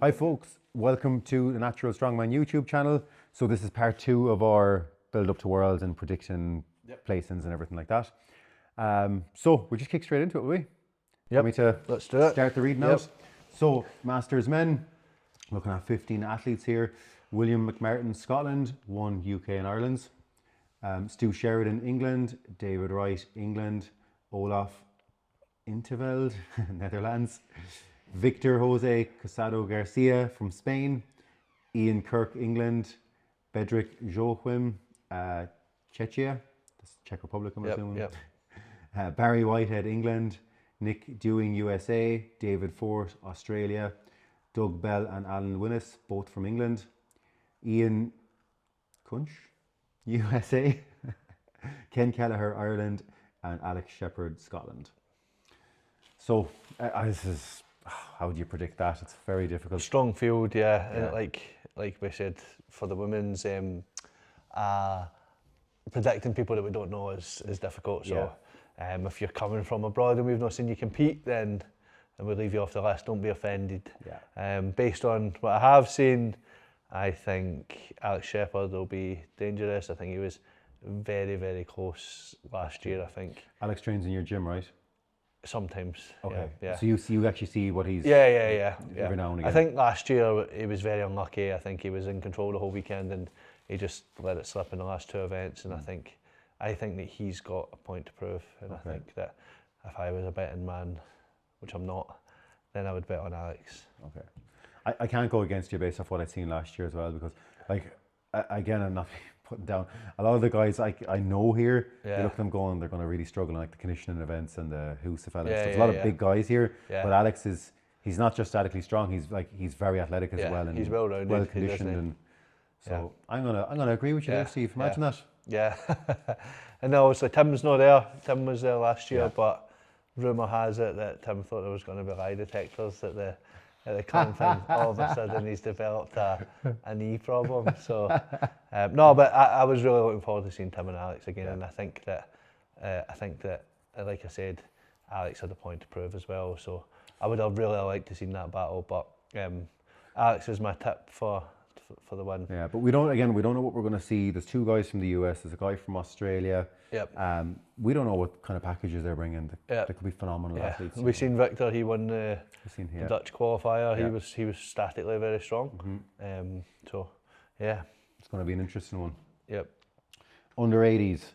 Hi folks, welcome to the Natural Strongman YouTube channel. So this is part 2 of our build up to Worlds and prediction placings and everything like that. So we'll just kick straight into it, will we? Yep, Want me to let's do it. Start the reading out. So Masters men, looking at 15 athletes here. William McMartin, Scotland, 1 UK and Ireland. Stu Sheridan, England. David Wright, England. Olaf Interveld, Netherlands. Victor Jose Casado Garcia from Spain. Ian Kirk, England. Bedřich Joachim, Czechia, that's Czech Republic, I'm assuming. Barry Whitehead, England. Nick Dewing, USA. David Fort, Australia. Doug Bell and Alan Winnis, both from England. Ian Kunch, USA. Ken Kelleher, Ireland. And Alex Shepherd, Scotland. So, this is, how do you predict that? It's very difficult. Strong field, yeah. And like we said, for the women's, predicting people that we don't know is difficult. So, if you're coming from abroad and we've not seen you compete, then we'll leave you off the list. Don't be offended. Based on what I have seen, I think Alex Shepherd will be dangerous. I think he was very, very close last year, I think. Alex trains in your gym, right? Sometimes. Okay. Yeah. So you actually see what he's every now and again. I think last year he was very unlucky. I think he was in control the whole weekend and he just let it slip in the last 2 events. And I think that he's got a point to prove. And I think that if I was a betting man, which I'm not, then I would bet on Alex. Okay. I can't go against you based off what I've seen last year as well, because again, I'm not putting down a lot of the guys I know here. You look at them going, they're going to really struggle in like the conditioning events and the Husafel. There's a lot of big guys here, but Alex he's not just statically strong. He's very athletic as well, and he's well-rounded, well conditioned, and so I'm gonna agree with you there, Steve. Imagine that. Yeah, and obviously Tim's not there. Tim was there last year, but rumour has it that Tim thought there was going to be lie detectors at the camp, and all of a sudden he's developed a knee problem. So no, but I was really looking forward to seeing Tim and Alex again, and I think that like I said, Alex had a point to prove as well. So I would have really liked to see that battle, but Alex is my tip for the win. Yeah, but we don't know what we're going to see. There's 2 guys from the US. There's a guy from Australia. We don't know what kind of packages they're bringing. They could be phenomenal athletes. We've seen Victor. He won the Dutch qualifier. He was statically very strong. So yeah, it's going to be an interesting one. Under 80s,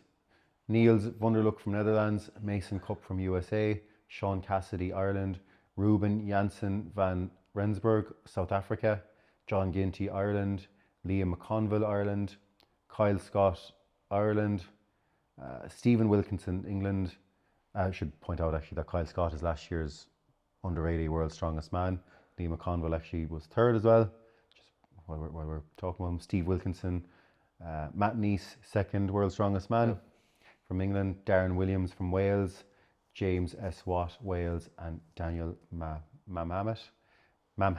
Niels Wunderluck from Netherlands, Mason Cup from USA, Sean Cassidy, Ireland, Ruben Janssen van Rensburg, South Africa, John Ginty, Ireland, Liam McConville, Ireland, Kyle Scott, Ireland, Stephen Wilkinson, England. I should point out actually that Kyle Scott is last year's under 80 world's strongest man. Liam McConville actually was 3rd as well. Just while we're talking about him, Steve Wilkinson, Matt Neese, 2nd world's strongest man from England. Darren Williams from Wales, James S. Watt, Wales, and Daniel Mamhamet. I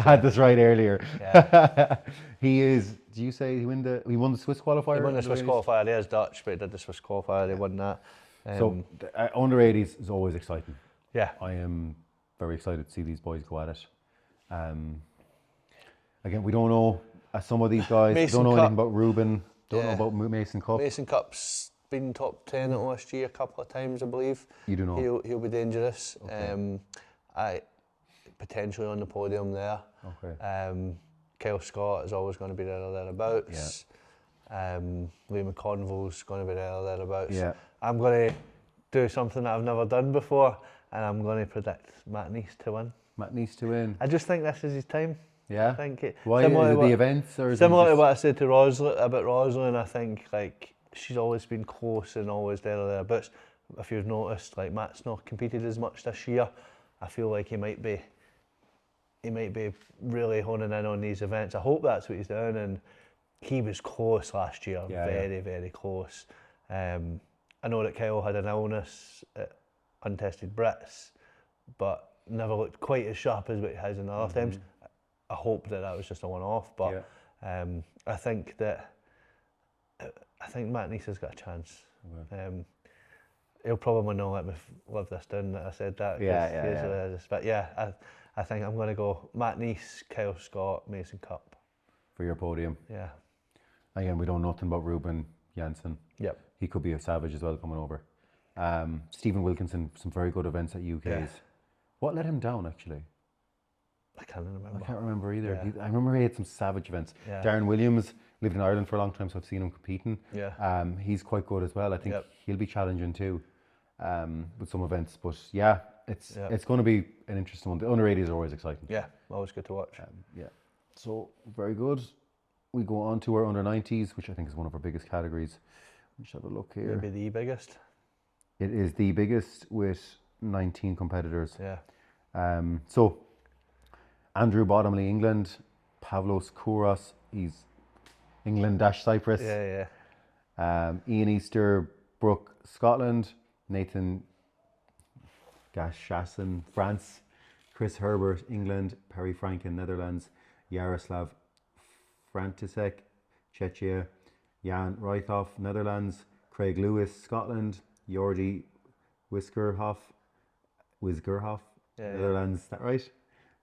had this right earlier. He is. Do you say he won the Swiss qualifier? He won the Swiss qualifier. He is Dutch, but he did the Swiss qualifier. He won that. So under 80s is always exciting. Yeah, I am very excited to see these boys go at it. Again, we don't know some of these guys. We don't know anything about Ruben. Don't know about Mason Cup. Mason Cup's been top 10 at OSG a couple of times, I believe. You do know. He'll be dangerous. I potentially on the podium there. Kyle Scott is always going to be there or thereabouts. Liam McConville's going to be there or thereabouts. I'm going to do something that I've never done before, and I'm going to predict Matt Neese to win. Matt Neese to win. I just think this is his time. I think it. Why is it the events, or similar to what I said to Rosalind? I think like she's always been close and always there or thereabouts. If you've noticed, like Matt's not competed as much this year. I feel like he might be really honing in on these events. I hope that's what he's doing, and he was close last year, very close. I know that Kyle had an illness at Untested Brits, but never looked quite as sharp as what he has in the other times. I hope that was just a one-off, but I think Matt Neese has got a chance. he'll probably not let me live this down that I said that. 'cause Yeah, he's yeah. the way it is. But yeah, I think I'm going to go Matt Neese, Kyle Scott, Mason Cup. For your podium. Yeah. Again, we don't know nothing about Ruben Janssen. Yep. He could be a savage as well coming over. Stephen Wilkinson, some very good events at UK's. Yeah. What let him down, actually? I can't remember. I can't remember either. Yeah. I remember he had some savage events. Yeah. Darren Williams lived in Ireland for a long time, so I've seen him competing. Yeah. He's quite good as well. I think Yep. he'll be challenging too with some events. But yeah, it's going to be an interesting one. The under 80s are always exciting. Yeah, always good to watch. Yeah. So very good. We go on to our under 90s, which I think is one of our biggest categories. Let's have a look here. Maybe the biggest. It is the biggest with 19 competitors. Yeah. So Andrew Bottomley, England. Pavlos Kouros, he's England-Cyprus. Yeah. Ian Easterbrook, Scotland. Nathan Gashassin, France. Chris Herbert, England. Perry Franken, Netherlands. Yaroslav Frantisek, Czechia. Jan Reithoff, Netherlands. Craig Lewis, Scotland. Jordi Wisgerhoff, Netherlands, is that right?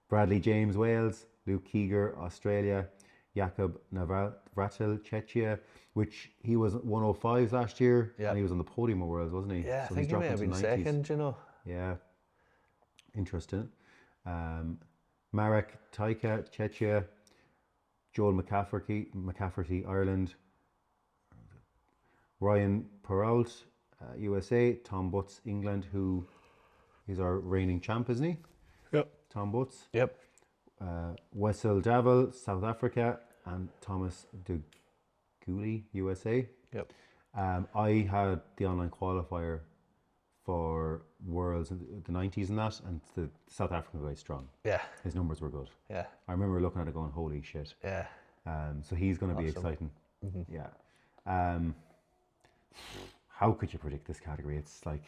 Bradley James, Wales. Luke Keeger, Australia. Jakub Navratil, Czechia, which he was 105s last year, and he was on the podium of Worlds, wasn't he? Yeah, so I think he may have been 90s. second, you know. Yeah, interesting. Marek Taika, Czechia. Joel McCafferty, Ireland. Ryan Perrault, USA. Tom Butts, England, who is our reigning champ, isn't he? Yep. Tom Butts. Yep. Wessel Davel, South Africa, and Thomas de Gooley, USA. Yep. I had the online qualifier for Worlds in the 90s and that, and the South African guy is strong. Yeah. His numbers were good. Yeah. I remember looking at it going, holy shit. Yeah. So he's going to be exciting. Mm-hmm. Yeah. How could you predict this category? It's like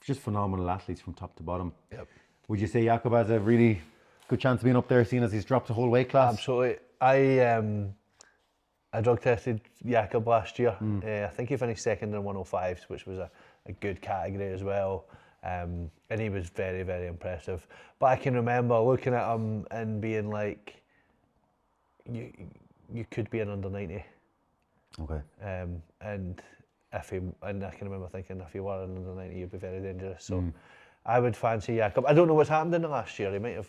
just phenomenal athletes from top to bottom. Yep. Would you say Jakob has a really good chance of being up there, seeing as he's dropped a whole weight class? Absolutely. I drug tested Jakob last year. I think he finished second in 105s, which was a good category as well. And he was very, very impressive. But I can remember looking at him and being like, you could be an under 90. Okay. And I can remember thinking if you were an under 90, you'd be very dangerous. So I would fancy Jakob. I don't know what's happened in the last year. He might have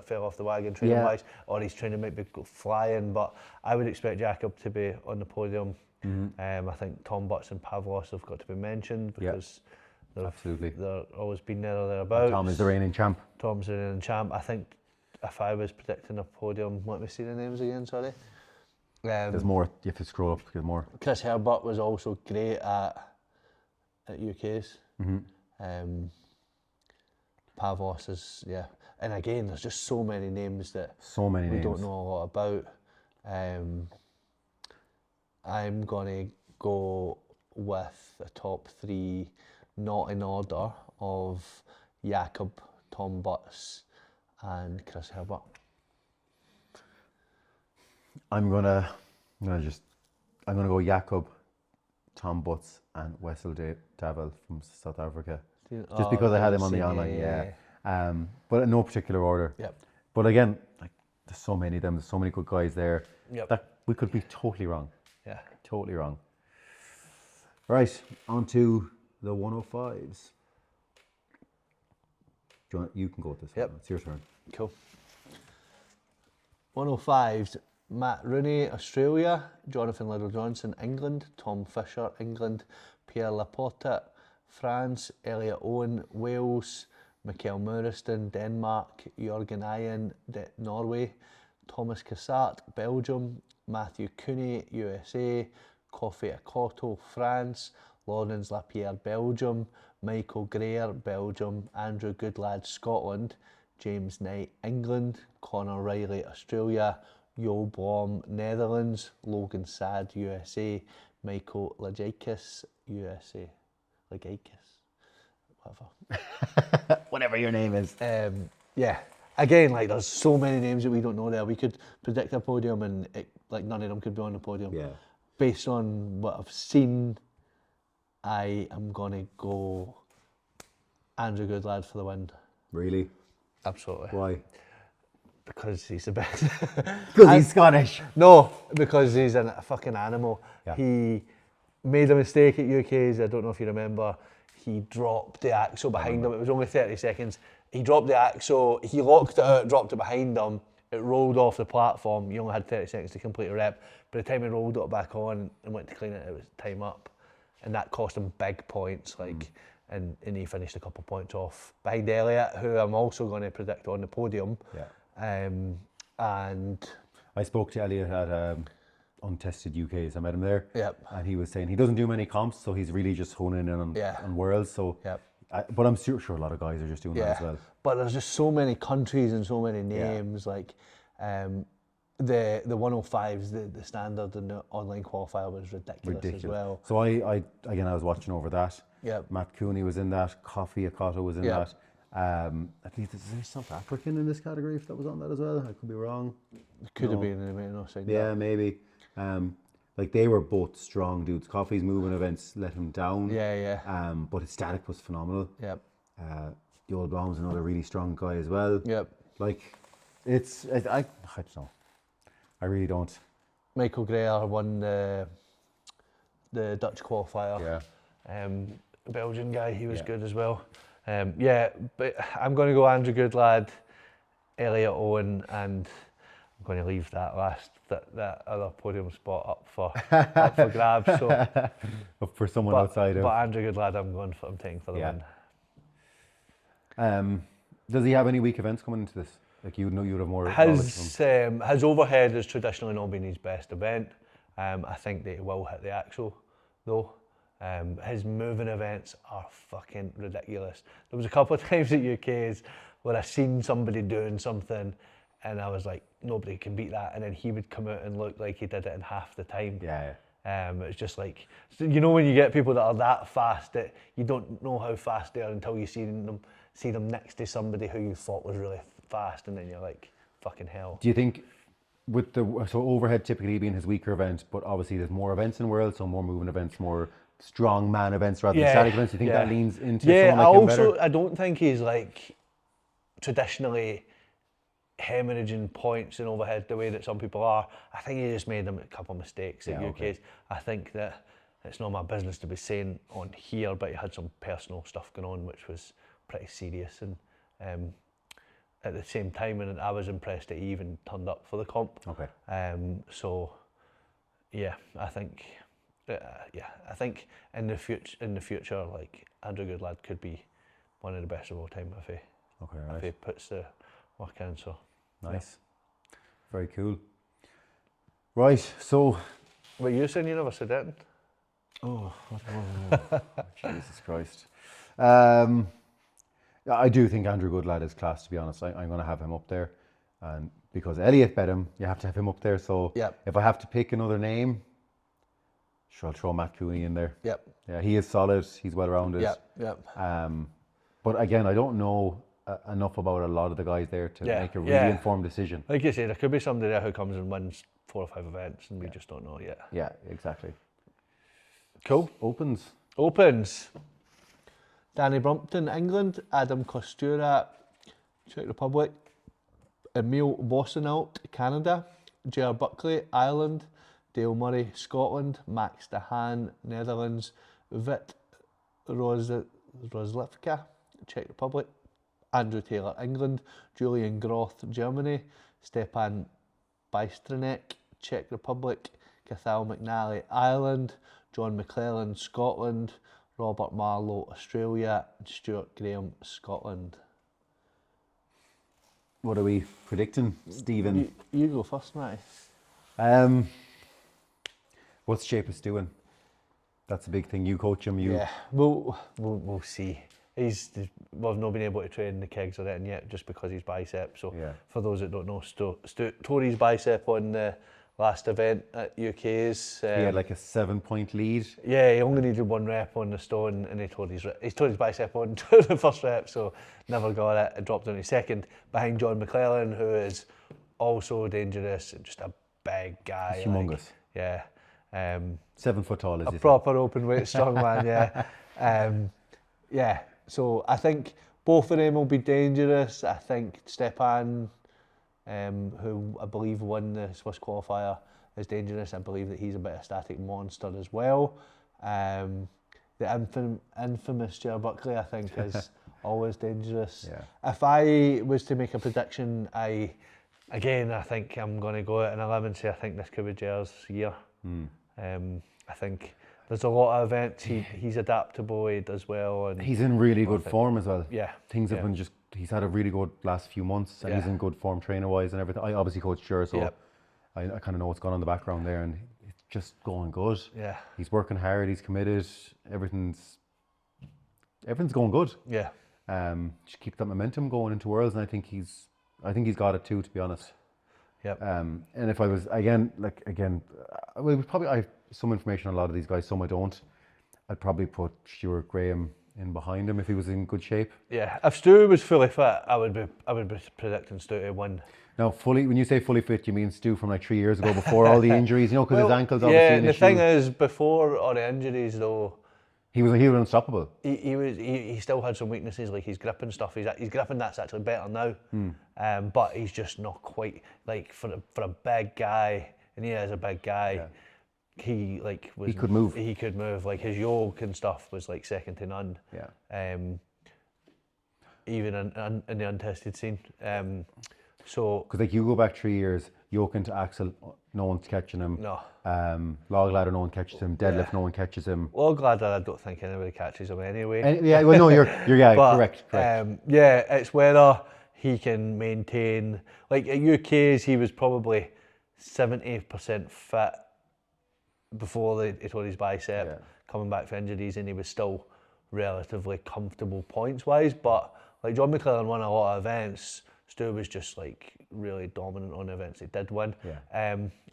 fell off the wagon training wise, or his training might be flying. But I would expect Jakob to be on the podium. I think Tom Butts and Pavlos have got to be mentioned because they're always been there or thereabouts. Tom is the reigning champ. Tom's the reigning champ. I think if I was predicting a podium, let me see the names again. Sorry. There's more. You have to scroll up to get more. Chris Herbert was also great at UK's. Pavlos is, and again, there's just so many names that we don't know a lot about. I'm gonna go with the top three, not in order, of Jakob, Tom Butts, and Chris Herbert. I'm gonna go Jakob, Tom Butts, and Wessel Davel from South Africa. Just because I had him on the online, but in no particular order. Yep. But again, like there's so many of them, there's so many good guys there. Yep. That we could be totally wrong. Yeah. Totally wrong. Right, on to the 105s. You can go with this one. It's your turn. Cool. 105s, Matt Rooney, Australia. Jonathan Liddle-Johnson, England. Tom Fisher, England. Pierre Laporte, France. Elliot Owen, Wales. Mikael Mouriston, Denmark. Jørgen Ijen, Norway. Thomas Cassart, Belgium. Matthew Cooney, USA. Kofi Akoto, France. Lawrence Lapierre, Belgium. Michael Greer, Belgium. Andrew Goodlad, Scotland. James Knight, England. Conor Riley, Australia. Jo Blom, Netherlands. Logan Saad, USA. Michael Lagakis, USA. Lagakis, whatever. Whatever your name is. Again, like there's so many names that we don't know there. We could predict a podium and none of them could be on the podium. Yeah. Based on what I've seen I am going to go Andrew Goodlad for the win. Really? Absolutely. Why? Because he's the best. Because he's Scottish. No, because he's a fucking animal. Yeah. He made a mistake at UK's, I don't know if you remember. He dropped the axle behind him. It was only 30 seconds. He dropped the axle, he locked it out, dropped it behind him. It rolled off the platform. You only had 30 seconds to complete a rep. By the time he rolled it back on and went to clean it, it was time up. And that cost him big points. And he finished a couple of points off behind Elliott, who I'm also going to predict on the podium. Yeah. And I spoke to Elliot at Untested UKs. I met him there. Yep. And he was saying he doesn't do many comps, so he's really just honing in on Worlds. So, Yep. But I'm sure a lot of guys are just doing that as well. But there's just so many countries and so many names. Like the 105s, the standard and the online qualifier was ridiculous as well. So I was watching over that. Yep. Matt Cooney was in that. Kofi Akata was in that. I think there's South African in this category if that was on that as well. I could be wrong. It could have been in the Yeah, maybe. Like they were both strong dudes. Kofi's moving events let him down. Yeah. But his static was phenomenal. Yep. The old Baum's another really strong guy as well. Yep. Like I don't know. I really don't. Michael Greer won the Dutch qualifier. Yeah. Belgian guy, he was good as well. But I'm going to go Andrew Goodlad, Elliot Owen, and I'm going to leave that other podium spot up for grabs. So for someone outside of. But Andrew Goodlad, I'm taking for the win. Does he have any weak events coming into this? Like you'd have more knowledge from. His overhead has traditionally not been his best event. I think that he will hit the axle though. His moving events are fucking ridiculous. There was a couple of times at UK's where I seen somebody doing something and I was like, nobody can beat that. And then he would come out and look like he did it in half the time. It's just like, you know, when you get people that are that fast that you don't know how fast they are until you see them next to somebody who you thought was really fast, and then you're like, fucking hell. Do you think so overhead typically being his weaker event, but obviously there's more events in World, so more moving events, more strong man events rather than static events. Do you think that leans into someone like him better? I don't think he's like traditionally hemorrhaging points in overhead the way that some people are. I think he just made a couple of mistakes at UK's. Okay. I think that it's not my business to be saying on here, but he had some personal stuff going on which was pretty serious, and at the same time, and I was impressed that he even turned up for the comp. Okay. I think in the future, like Andrew Goodlad could be one of the best of all time if he puts the work in. So nice, very cool. Right, so. What you saying? You never said that? Oh, Jesus Christ. I do think Andrew Goodlad is class, to be honest. I'm going to have him up there. And because Elliot bet him, you have to have him up there. So if I have to pick another name, sure, I'll throw Matt Cooney in there. Yeah, he is solid. He's well-rounded. But again, I don't know enough about a lot of the guys there to make a really informed decision. Like you say, there could be somebody there who comes and wins 4 or 5 events and we just don't know yet. Yeah, exactly. Cool. Opens. Danny Brumpton, England. Adam Kostura, Czech Republic. Emil Bossenalt, Canada. J.R. Buckley, Ireland. Dale Murray, Scotland. Max de Haan, Netherlands. Vit Rozlivka, Czech Republic. Andrew Taylor, England. Julian Groth, Germany. Stepan Bystranek, Czech Republic. Cathal McNally, Ireland. John McClellan, Scotland. Robert Marlowe, Australia. And Stuart Graham, Scotland. What are we predicting, Stephen? You go first, Matty. What's Shapus doing? That's a big thing. You coach him. Yeah, we'll see. We've not been able to train the kegs or anything yet, just because he's bicep. So for those that don't know, Stu tore his bicep on the last event at UK's. He had like a 7-point lead. Yeah, he only needed 1 rep on the stone, and he tore his bicep on the first rep, so never got it. It dropped on his second, behind John McClellan, who is also dangerous and just a big guy. He's humongous. 7 foot tall, as a you proper open weight strongman, yeah. So I think both of them will be dangerous. I think Stepan, who I believe won the Swiss qualifier, is dangerous. I believe that he's a bit of a static monster as well. The infamous Ger Buckley, I think, is always dangerous. Yeah. If I was to make a prediction, I think I'm going to go out on a limb and say I think this could be Ger's year. I think there's a lot of events. He's adaptable. He does well, and he's in really good form as well. Yeah, things have been he's had a really good last few months, and he's in good form trainer wise and everything. I obviously coach Ger, so I kind of know what's going on in the background there, and it's just going good. Yeah, he's working hard. He's committed. Everything's going good. Yeah. Just keep that momentum going into Worlds, and I think he's got it too, to be honest. Yep. And if I was I have some information on a lot of these guys, some I don't. I'd probably put Stuart Graham in behind him if he was in good shape. Yeah, if Stu was fully fit, I would be predicting Stu to win. Now, when you say fully fit, you mean Stu from like 3 years ago before all the injuries, because his ankles obviously an issue. Thing is, before all the injuries though, he was unstoppable. He still had some weaknesses, like his grip and stuff. His gripping that's actually better now, but he's just not quite like for a big guy, and he is a big guy. Yeah. He could move. He could move. Like his yoke and stuff was like second to none. Yeah. Even in the untested scene. So because like you go back 3 years, yoke into axle, no one's catching him. No. Log ladder, no one catches him. Deadlift, no one catches him. Log ladder, I don't think anybody catches him anyway. You're but, correct. It's whether he can maintain. Like at UK's, he was probably 70% fit before he tore his bicep, coming back from injuries, and he was still relatively comfortable points wise. But like John McClellan won a lot of events. Stu was just like really dominant on the events he did win.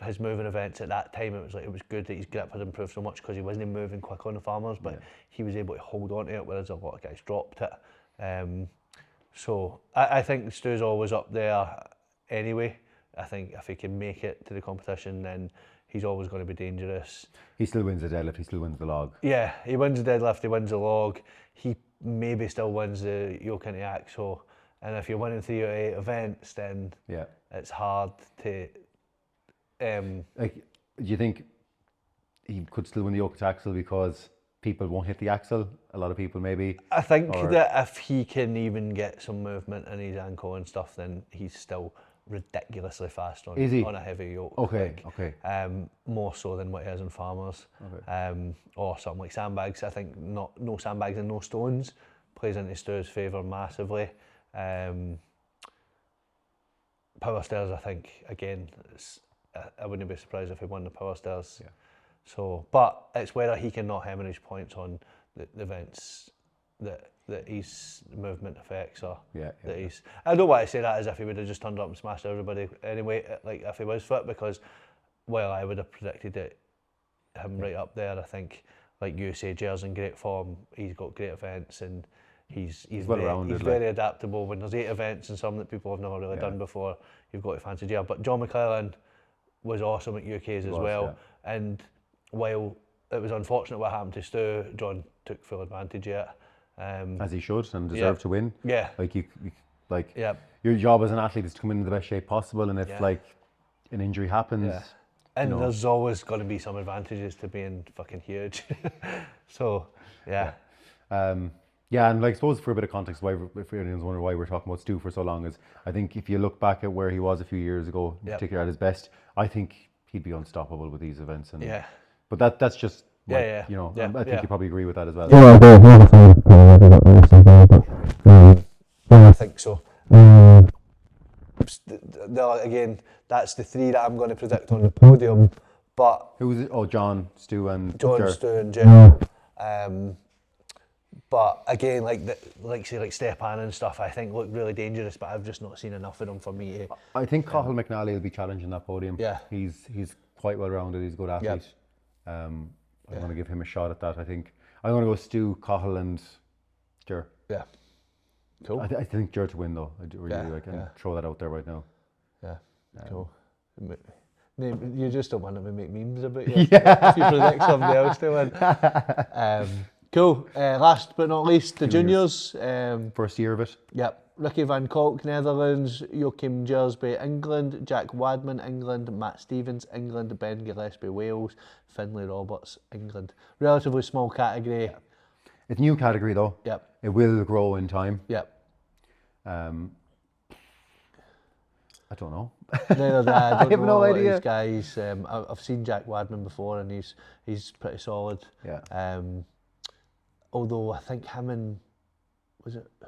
His moving events at that time, it was good that his grip had improved so much because he wasn't moving quick on the farmers, but he was able to hold on to it, whereas a lot of guys dropped it. So I think Stu's always up there anyway. I think if he can make it to the competition, then he's always going to be dangerous. He still wins the deadlift, he still wins the log. Yeah, he wins the deadlift, he wins the log. He maybe still wins the yoke into axle. And if you're winning 3 or 8 events, then it's hard to... do you think he could still win the yoke to axle because people won't hit the axle? A lot of people maybe? I think that if he can even get some movement in his ankle and stuff, then he's still ridiculously fast on a heavy yoke. Okay. More so than what he is in farmers. Or something like sandbags. I think no sandbags and no stones plays into Stu's favour massively. Power stairs, I think, again, I wouldn't be surprised if he won the power stairs. So, but it's whether he can not hemorrhage points on the events that his movement affects, or that he's... I don't want to say that as if he would have just turned up and smashed everybody anyway, like if he was fit, because, well, I would have predicted him right up there. I think, like you say, Ger's in great form, he's got great events, and he's very adaptable. When there's 8 events and some that people have never really done before, you've got to fancy Ger. But John McClellan was awesome at UK's as well. And while it was unfortunate what happened to Stu, John took full advantage of it. As he should, and deserved to win. Yeah. Your job as an athlete is to come in the best shape possible, and if like an injury happens... And there's always going to be some advantages to being fucking huge. So, and like, I suppose for a bit of context, if anyone's wondering why we're talking about Stu for so long, is I think if you look back at where he was a few years ago, particularly at his best, I think he'd be unstoppable with these events. And but that's just I think you probably agree with that as well. I think so. Again, that's the 3 that I'm going to predict on the podium. But who was it? Oh, John, Stu, and Stu and Ger. But again, like Stepan and stuff, I think look really dangerous, but I've just not seen enough of them for me to... I think Cathal McNally will be challenging that podium. Yeah. He's quite well rounded, he's a good athlete. I'm going to give him a shot at that, I think. I'm going to go Stu, Cathal and Ger. Yeah. Cool. I think Ger to win though. I do really like, and throw that out there right now. Yeah. Cool. You just don't want them to make memes about you. If you predict somebody else to win. Cool. Last but not least, the juniors. First year of it. Yep. Ricky van Kolk, Netherlands. Joachim Gersby, England. Jack Wadman, England. Matt Stevens, England. Ben Gillespie, Wales. Finlay Roberts, England. Relatively small category. Yeah. It's a new category though. Yep. It will grow in time. Yep. I don't know. Neither do I. I don't have know no a lot of idea. these guys. I've seen Jack Wadman before, and he's pretty solid. Yeah. Although I think him and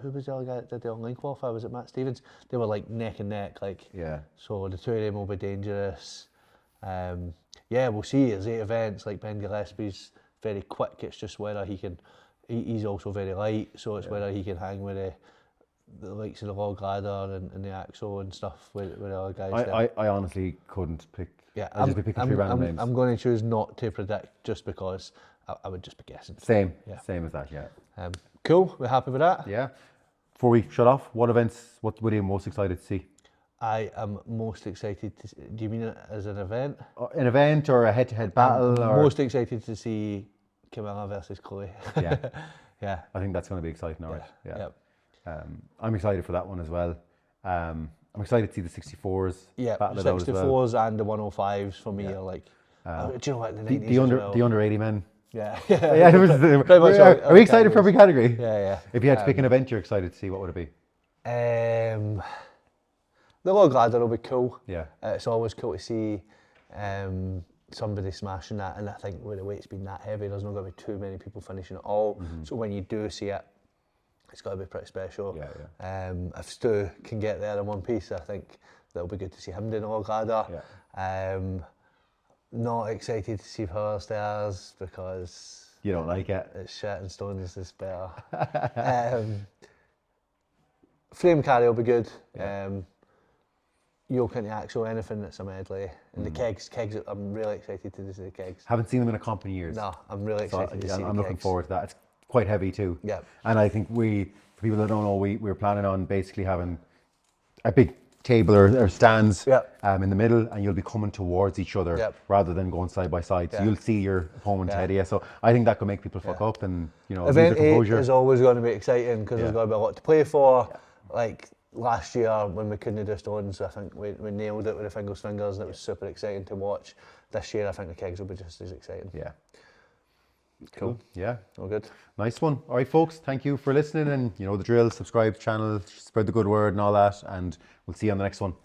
who was the other guy that did the online qualifier? Was it Matt Stevens? They were like neck and neck, like. Yeah. So the two of them will be dangerous. Yeah, we'll see. There's 8 events. Like Ben Gillespie's very quick. It's just whether he can. He's also very light, so it's whether he can hang with the likes of the log ladder and the axle and stuff with the other guys. I honestly couldn't pick. Yeah, I'd just be picking 3 random names. I'm going to choose not to predict just because I would just be guessing. Same. Yeah. Same as that. Yeah. Cool. We're happy with that. Yeah. Before we shut off, what are you most excited to see? I am most excited to. Do you mean it as an event? An event or a head-to-head battle? Most excited to see Camilla versus Chloe. Yeah. Yeah. I think that's going to be exciting. All right. Yeah. Yep. I'm excited for that one as well. I'm excited to see the 64s. Yeah. battle The it out as 64s well. and the 105s for me are like. Do you know what? The 90s The under 80 men. Yeah. Yeah. Pretty much Are we excited for every category? Yeah. If you had to pick an event you're excited to see, what would it be? The log ladder will be cool. Yeah. It's always cool to see somebody smashing that, and I think with the weight's been that heavy, there's not going to be too many people finishing it all. So when you do see it, it's got to be pretty special. Yeah. If Stu can get there in one piece, I think that'll be good to see him doing the log ladder. Yeah. Not excited to see power stairs because You don't like it? it's shit and stones is better. Frame carry will be good. Yoke into axle, anything that's a medley. And the kegs, I'm really excited to see the kegs. Haven't seen them in a comp in years. No, I'm really excited to see the kegs. I'm looking forward to that. It's quite heavy too. Yeah. And I think for people that don't know, we're planning on basically having a big table or stands in the middle, and you'll be coming towards each other rather than going side by side. So you'll see your opponent head of you. So I think that could make people fuck up and, lose their Event 8 composure. is always going to be exciting because there's going to be a lot to play for. Like last year when we couldn't do stones, I think we nailed it with the fingers and it was super exciting to watch. This year I think the kegs will be just as exciting. Yeah. Cool. Yeah. All good. Nice one. All right, folks. Thank you for listening, and the drill. Subscribe to the channel, spread the good word and all that, and we'll see you on the next one.